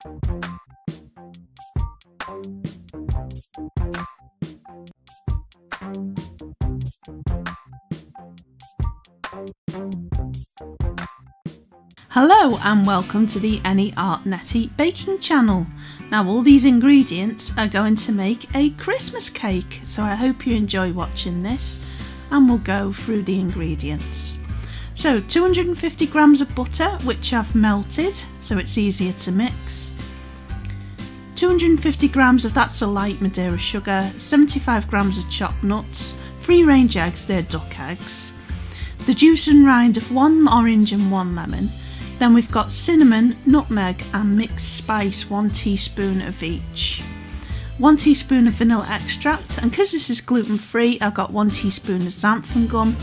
Hello and welcome to the Any Art Netty baking channel. Now all these ingredients are going to make a Christmas cake, so I hope you enjoy watching this and we'll go through the ingredients. So 250 grams of butter, which I've melted so it's easier to mix. 250 grams of that's a light Madeira sugar, 75 grams of chopped nuts, 3 range eggs, they're duck eggs, the juice and rind of 1 orange and 1 lemon. Then we've got cinnamon, nutmeg and mixed spice, 1 teaspoon of each. 1 teaspoon of vanilla extract, and because this is gluten free I've got 1 teaspoon of xanthan gum,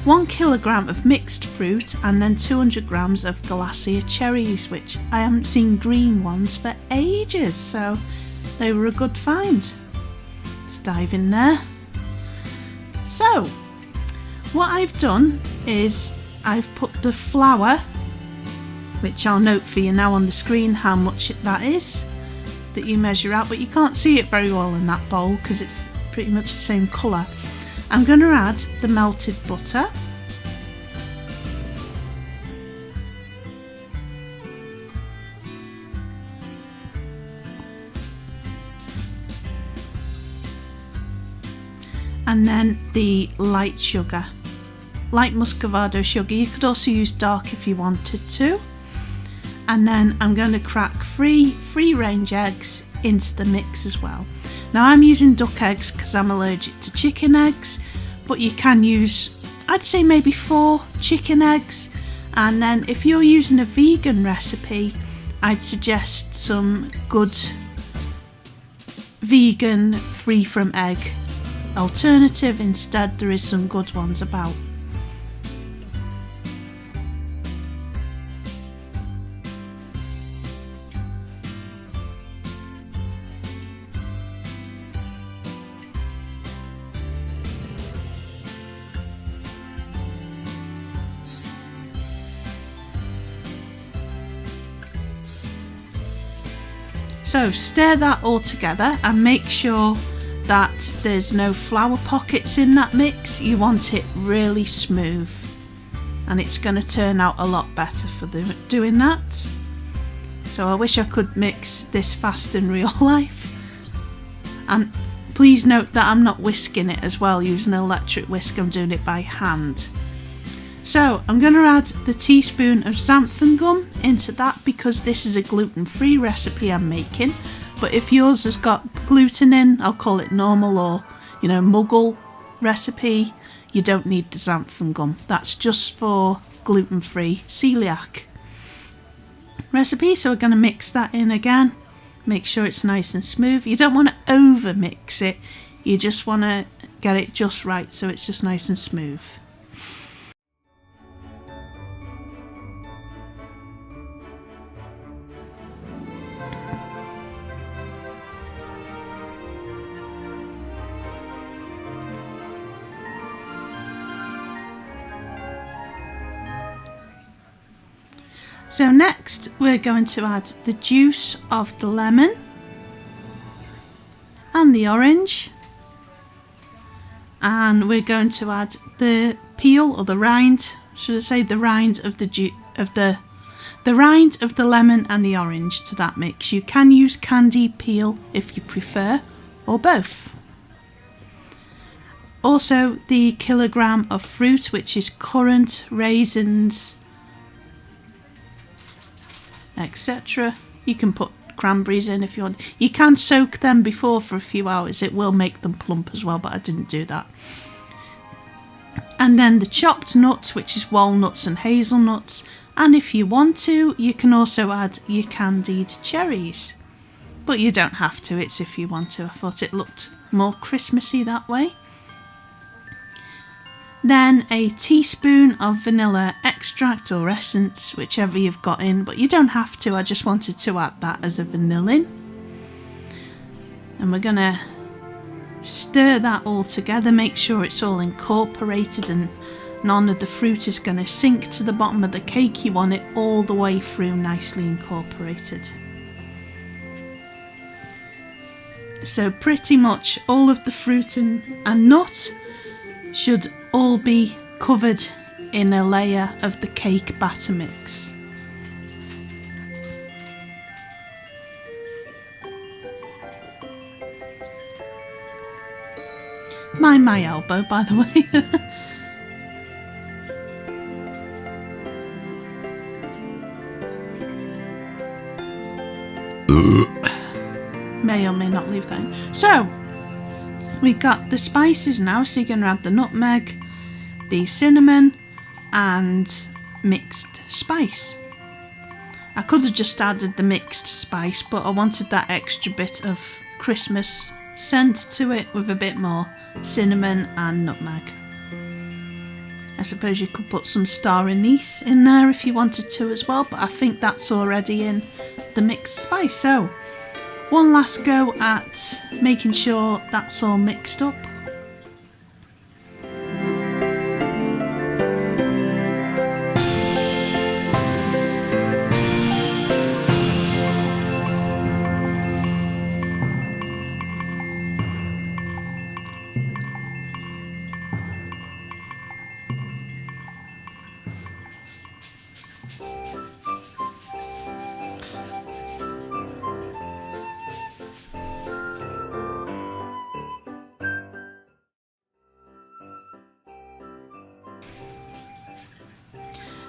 1 kilogram of mixed fruit, and then 200 grams of glacier cherries, which I haven't seen green ones for ages, so they were a good find. Let's dive in there. So what I've done is I've put the flour, which I'll note for you now on the screen how much that is that you measure out, but you can't see it very well in that bowl because it's pretty much the same colour. I'm going to add the melted butter, and then the light sugar, light muscovado sugar. You could also use dark if you wanted to. And then I'm going to crack 3 free-range eggs into the mix as well. Now I'm using duck eggs because I'm allergic to chicken eggs, but you can use, I'd say maybe 4 chicken eggs, and then if you're using a vegan recipe I'd suggest some good vegan free from egg alternative instead. There is some good ones about. So stir that all together and make sure that there's no flour pockets in that mix. You want it really smooth, and it's going to turn out a lot better for doing that. So I wish I could mix this fast in real life. And please note that I'm not whisking it as well using an electric whisk, I'm doing it by hand. So I'm going to add the teaspoon of xanthan gum into that because this is a gluten-free recipe I'm making. But if yours has got gluten in, I'll call it normal or, muggle recipe, you don't need the xanthan gum. That's just for gluten-free celiac recipe. So we're going to mix that in again. Make sure it's nice and smooth. You don't want to over mix it. You just want to get it just right so it's just nice and smooth. So next we're going to add the juice of the lemon and the orange, and we're going to add the peel or the rind, should I say the rind of the rind of the lemon and the orange to that mix. You can use candied peel if you prefer, or both. Also the kilogram of fruit, which is currant, raisins, etc. You can put cranberries in if you want. You can soak them before for a few hours. It will make them plump as well, but I didn't do that. And then the chopped nuts, which is walnuts and hazelnuts. And if you want to, you can also add your candied cherries. But you don't have to, it's if you want to. I thought it looked more Christmassy that way. Then a teaspoon of vanilla extract or essence, whichever you've got in, but you don't have to. I just wanted to add that as a vanillin. And we're going to stir that all together, make sure it's all incorporated and none of the fruit is going to sink to the bottom of the cake. You want it all the way through nicely incorporated. So pretty much all of the fruit and nut should all be covered in a layer of the cake batter mix. Mind my elbow, by the way. May or may not leave that in. So, we got the spices now, so you're going to add the nutmeg, the cinnamon, and mixed spice. I could have just added the mixed spice, but I wanted that extra bit of Christmas scent to it with a bit more cinnamon and nutmeg. I suppose you could put some star anise in there if you wanted to as well, but I think that's already in the mixed spice. So, one last go at making sure that's all mixed up.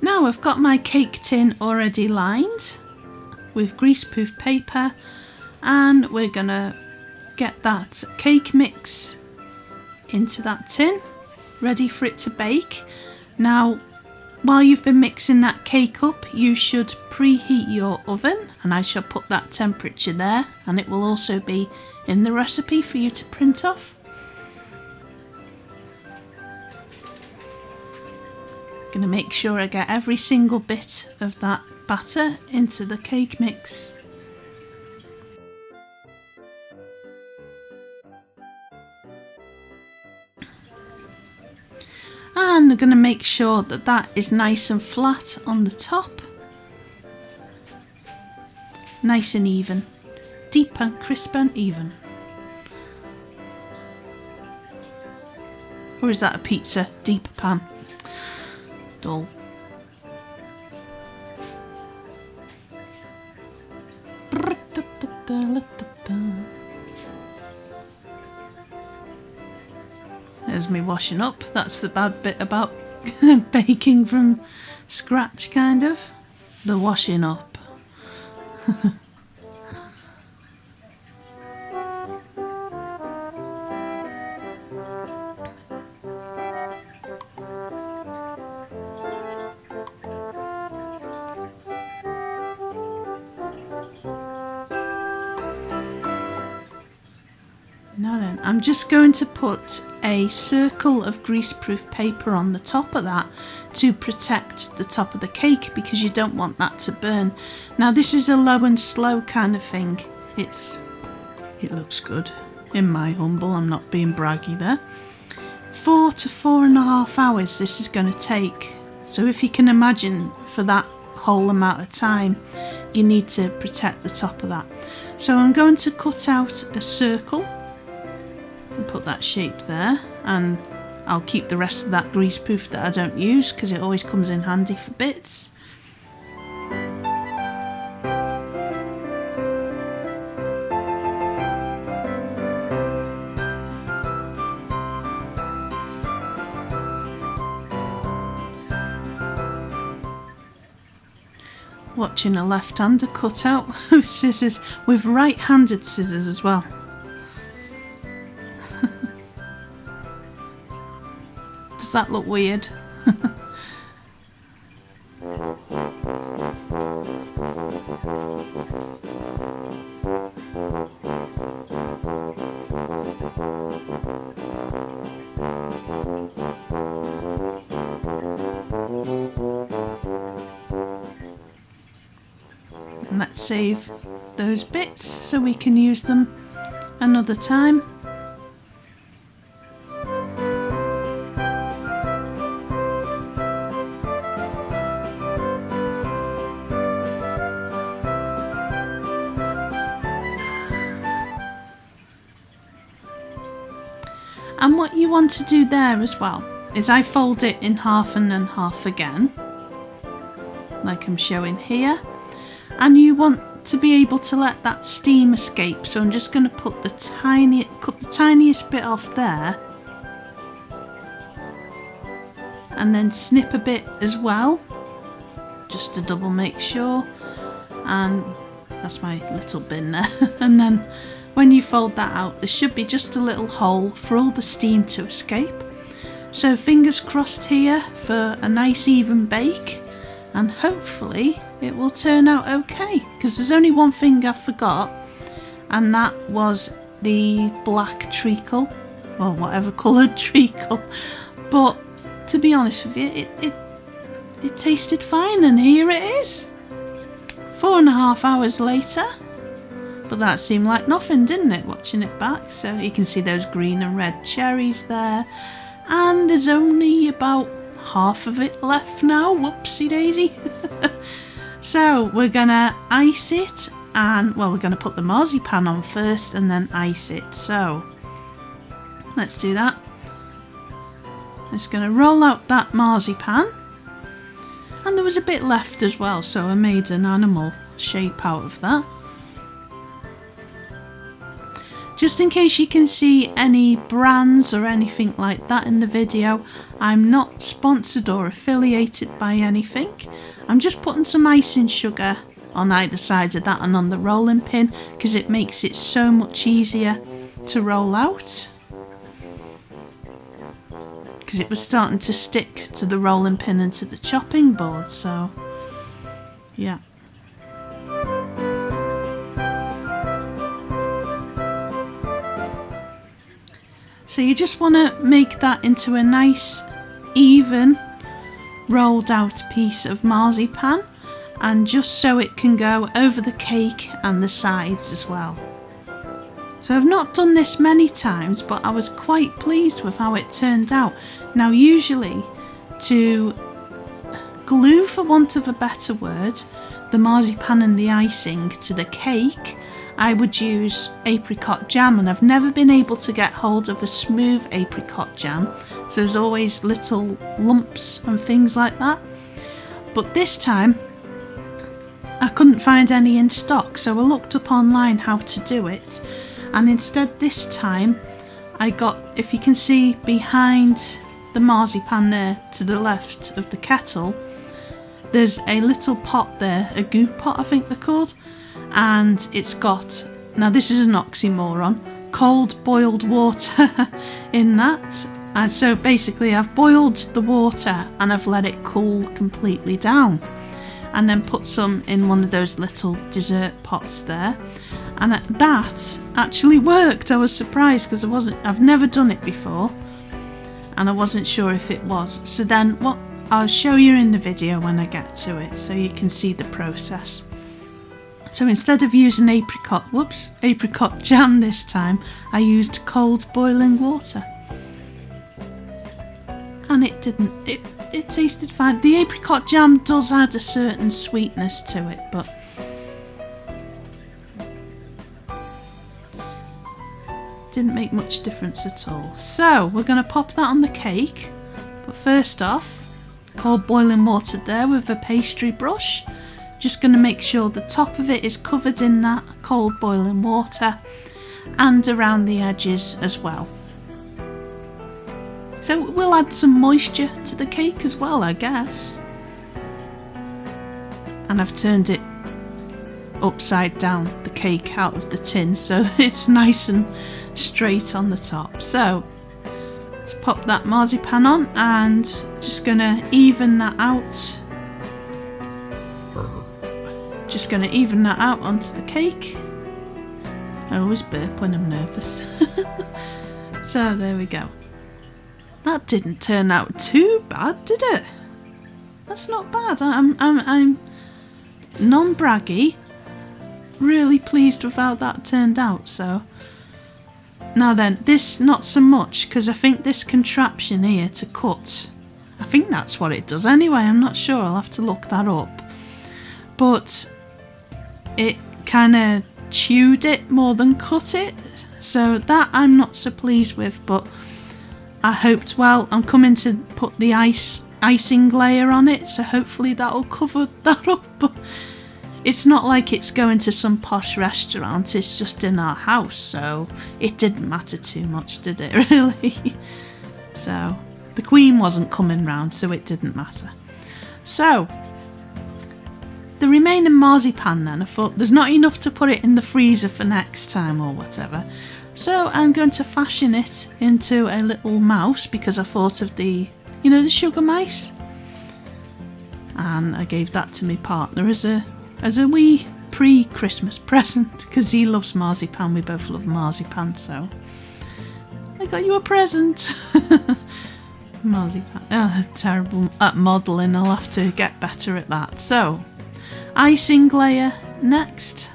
Now I've got my cake tin already lined with greaseproof paper, and we're gonna get that cake mix into that tin, ready for it to bake. Now, while you've been mixing that cake up, you should preheat your oven, and I shall put that temperature there, and it will also be in the recipe for you to print off. Going to make sure I get every single bit of that batter into the cake mix. And I'm going to make sure that that is nice and flat on the top. Nice and even. Deep and crisp and even. Or is that a pizza? Deep pan. Dull. There's me washing up. That's the bad bit about baking from scratch, kind of. The washing up. Now then, I'm just going to put a circle of greaseproof paper on the top of that to protect the top of the cake, because you don't want that to burn. Now this is a low and slow kind of thing. It looks good, in my humble, I'm not being braggy there. 4 to 4.5 hours this is going to take. So if you can imagine, for that whole amount of time, you need to protect the top of that. So I'm going to cut out a circle and put that shape there, and I'll keep the rest of that greaseproof that I don't use because it always comes in handy for bits. Watching a left-hander cut out with scissors, with right-handed scissors as well. Does that look weird? And let's save those bits so we can use them another time. And what you want to do there as well is I fold it in half and then half again, like I'm showing here, and you want to be able to let that steam escape. So I'm just going to put cut the tiniest bit off there, and then snip a bit as well, just to double make sure. And that's my little bin there. And then when you fold that out, there should be just a little hole for all the steam to escape. So fingers crossed here for a nice even bake, and hopefully it will turn out okay, because there's only one thing I forgot, and that was the black treacle, or whatever coloured treacle. But to be honest with you, it tasted fine, and here it is 4.5 hours later. But that seemed like nothing, didn't it, watching it back? So you can see those green and red cherries there, and there's only about half of it left now. Whoopsie daisy. So we're gonna ice it, and well, we're gonna put the marzipan on first and then ice it. So let's do that. I'm just gonna roll out that marzipan, and there was a bit left as well, so I made an animal shape out of that. Just in case you can see any brands or anything like that in the video, I'm not sponsored or affiliated by anything. I'm just putting some icing sugar on either side of that and on the rolling pin, because it makes it so much easier to roll out, because it was starting to stick to the rolling pin and to the chopping board. So yeah. So you just want to make that into a nice even rolled out piece of marzipan, and just so it can go over the cake and the sides as well. So I've not done this many times, but I was quite pleased with how it turned out. Now usually, to glue, for want of a better word, the marzipan and the icing to the cake, I would use apricot jam, and I've never been able to get hold of a smooth apricot jam, so there's always little lumps and things like that. But this time I couldn't find any in stock, so I looked up online how to do it, and instead this time I got, if you can see behind the marzipan there to the left of the kettle, there's a little pot there, a goo pot I think they're called, and it's got, now this is an oxymoron, cold boiled water in that. And so basically I've boiled the water and I've let it cool completely down, and then put some in one of those little dessert pots there, and that actually worked. I was surprised because I've never done it before, and I wasn't sure if it was. So then what I'll show you in the video when I get to it, so you can see the process. So instead of using apricot jam this time, I used cold boiling water. And it tasted fine. The apricot jam does add a certain sweetness to it, but didn't make much difference at all. So we're going to pop that on the cake, but first off, cold boiling water there with a pastry brush. Just going to make sure the top of it is covered in that cold boiling water, and around the edges as well. So we'll add some moisture to the cake as well, I guess. And I've turned it upside down, the cake out of the tin, so that it's nice and straight on the top. So let's pop that marzipan on, and just going to even that out. Just going to even that out onto the cake. I always burp when I'm nervous. So there we go. That didn't turn out too bad, did it? That's not bad. I'm non-braggy. Really pleased with how that turned out. So now then, this not so much, because I think this contraption here to cut, I think that's what it does anyway. I'm not sure. I'll have to look that up. But it kind of chewed it more than cut it, so that I'm not so pleased with. But I hoped, well, I'm coming to put the icing layer on it, so hopefully that'll cover that up. But it's not like it's going to some posh restaurant, it's just in our house, so it didn't matter too much, did it, really? So the Queen wasn't coming round, so it didn't matter. So the remaining marzipan then, I thought there's not enough to put it in the freezer for next time or whatever. So I'm going to fashion it into a little mouse, because I thought of the, you know, the sugar mice. And I gave that to my partner as a wee pre-Christmas present, because he loves marzipan, we both love marzipan, so I got you a present. Marzipan. Oh, terrible at modelling, I'll have to get better at that. So, icing layer next.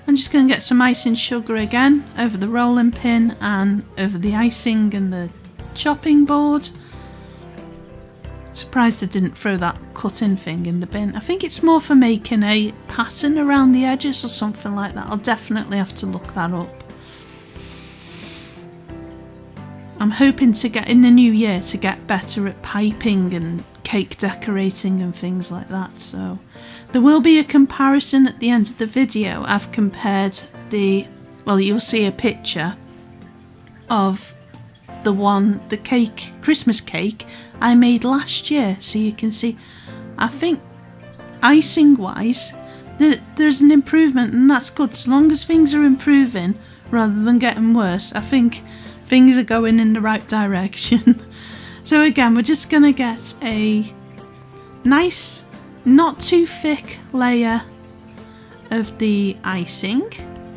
I'm just going to get some icing sugar again over the rolling pin and over the icing and the chopping board. Surprised I didn't throw that cutting thing in the bin. I think it's more for making a pattern around the edges or something like that. I'll definitely have to look that up. I'm hoping to get in the new year to get better at piping and cake decorating and things like that, so there will be a comparison at the end of the video. I've compared well, you'll see a picture of the cake, Christmas cake I made last year, so you can see, I think icing wise there's an improvement, and that's good. As long as things are improving rather than getting worse, I think things are going in the right direction. So again, we're just going to get a nice, not too thick layer of the icing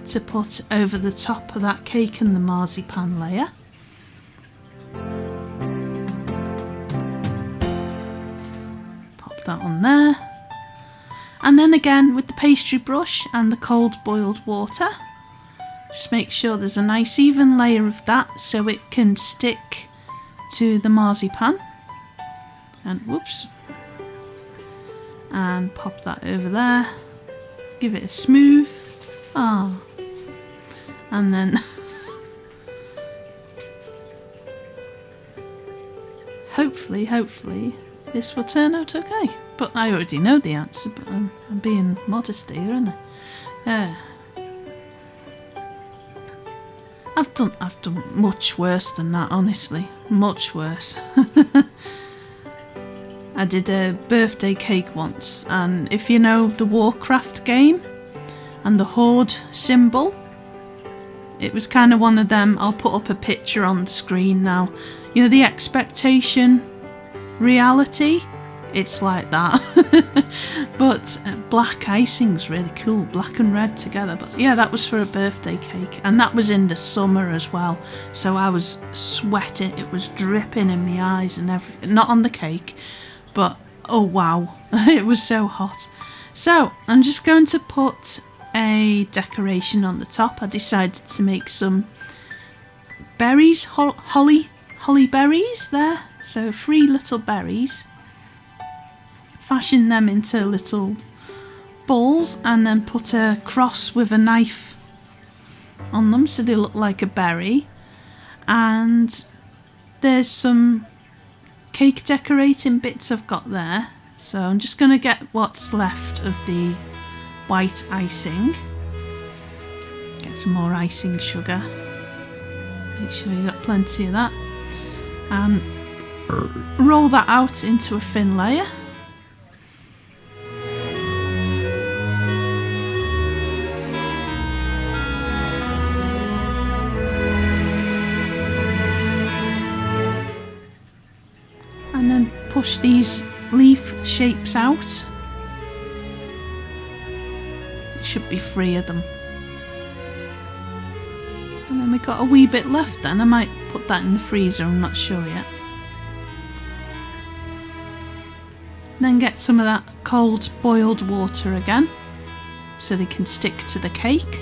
to put over the top of that cake and the marzipan layer. Pop that on there. And then again with the pastry brush and the cold boiled water, just make sure there's a nice even layer of that so it can stick to the marzipan. And whoops. And pop that over there. Give it a smooth. And then hopefully this will turn out okay. But I already know the answer, but I'm being modest here, aren't I? I've done much worse than that, honestly. Much worse. I did a birthday cake once, and if you know the Warcraft game and the Horde symbol, it was kind of one of them. I'll put up a picture on the screen now. You know, the expectation, reality, it's like that. But black icing's really cool, black and red together. But yeah, that was for a birthday cake, and that was in the summer as well, so I was sweating, it was dripping in my eyes and everything. Not on the cake, but oh wow, it was so hot. So I'm just going to put a decoration on the top. I decided to make some berries, holly berries there, so 3 little berries. Fashion them into little balls and then put a cross with a knife on them so they look like a berry. And there's some cake decorating bits I've got there, so I'm just going to get what's left of the white icing. Get some more icing sugar. Make sure you got plenty of that. And roll that out into a thin layer. And then push these leaf shapes out. It should be 3 of them. And then we got a wee bit left then. I might put that in the freezer, I'm not sure yet. Then get some of that cold boiled water again so they can stick to the cake.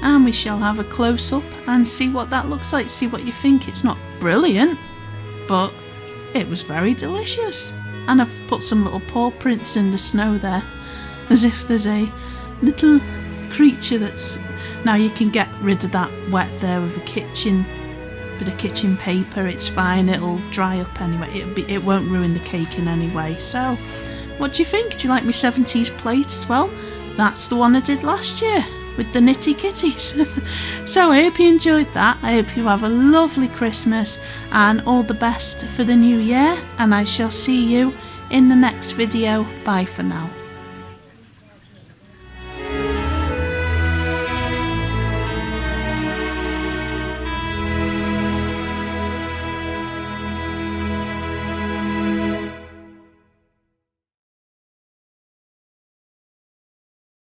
and we shall have a close-up and see what that looks like, see what you think. It's not brilliant, but it was very delicious. And I've put some little paw prints in the snow there, as if there's a little creature that's... Now you can get rid of that wet there with a bit of kitchen paper. It's fine, it'll dry up anyway. It won't ruin the cake in any way. So what do you think? Do you like my 70s plate as well? That's the one I did last year with the Netty kitties. So I hope you enjoyed that. I hope you have a lovely Christmas and all the best for the new year, and I shall see you in the next video. Bye for now.